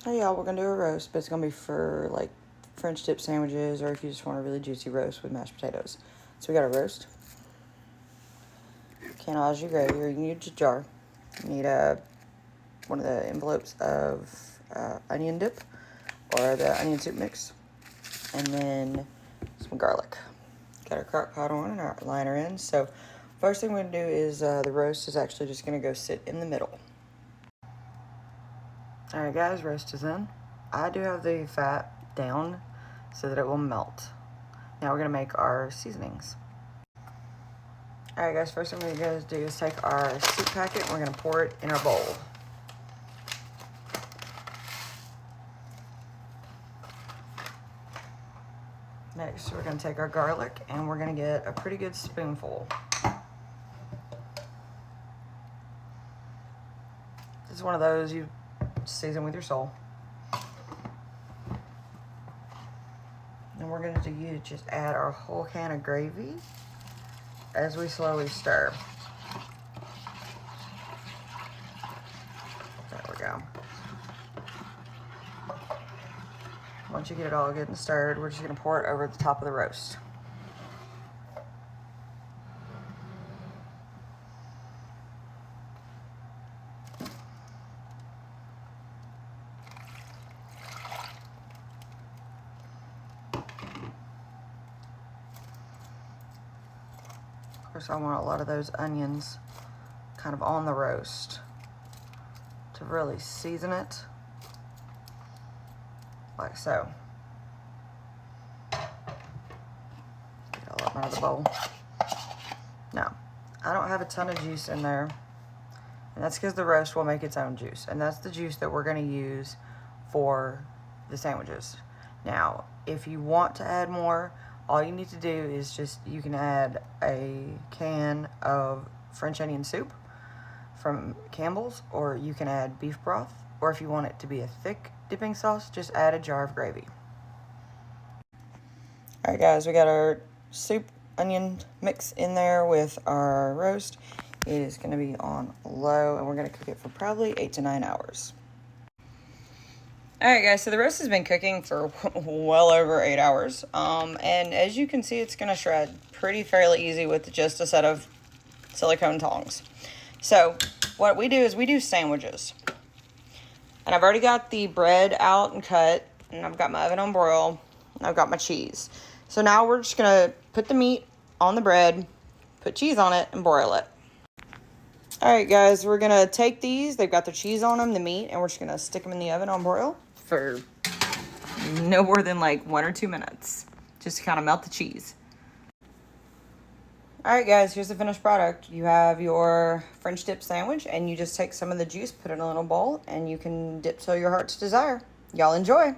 Hey y'all, we're gonna do a roast, but it's gonna be for like French dip sandwiches, or if you just want a really juicy roast with mashed potatoes. So we got a roast, can au jus gravy, or you need a jar. You need one of the envelopes of onion dip, or the onion soup mix, and then some garlic. Got our crock pot on and our liner in. So first thing we're gonna do is the roast is actually just gonna go sit in the middle. All right, guys, roast is in. I do have the fat down so that it will melt. Now we're gonna make our seasonings. All right, guys, first thing we're gonna do is take our soup packet and we're gonna pour it in our bowl. Next, we're gonna take our garlic and we're gonna get a pretty good spoonful. This is one of those you season with your soul. And we're gonna just add our whole can of gravy as we slowly stir. There we go. Once you get it all good and stirred, we're just gonna pour it over the top of the roast. Of course, I want a lot of those onions kind of on the roast to really season it, like so. Get it all up out of the bowl. Now, I don't have a ton of juice in there, and that's because the roast will make its own juice, and that's the juice that we're gonna use for the sandwiches. Now, if you want to add more, all you need to do is you can add a can of French onion soup from Campbell's, or you can add beef broth, or if you want it to be a thick dipping sauce, just add a jar of gravy. All right, guys, we got our soup onion mix in there with our roast. It is gonna be on low, and we're gonna cook it for probably 8 to 9 hours. All right, guys, so the roast has been cooking for well over 8 hours. And as you can see, it's gonna shred fairly easy with just a set of silicone tongs. So what we do is we do sandwiches. And I've already got the bread out and cut, and I've got my oven on broil, and I've got my cheese. So now we're just gonna put the meat on the bread, put cheese on it, and broil it. All right, guys, we're gonna take these, they've got the cheese on them, the meat, and we're just gonna stick them in the oven on broil for no more than like 1 or 2 minutes, just to kind of melt the cheese. All right, guys, here's the finished product. You have your French dip sandwich, and you just take some of the juice, put it in a little bowl, and you can dip till your heart's desire. Y'all enjoy.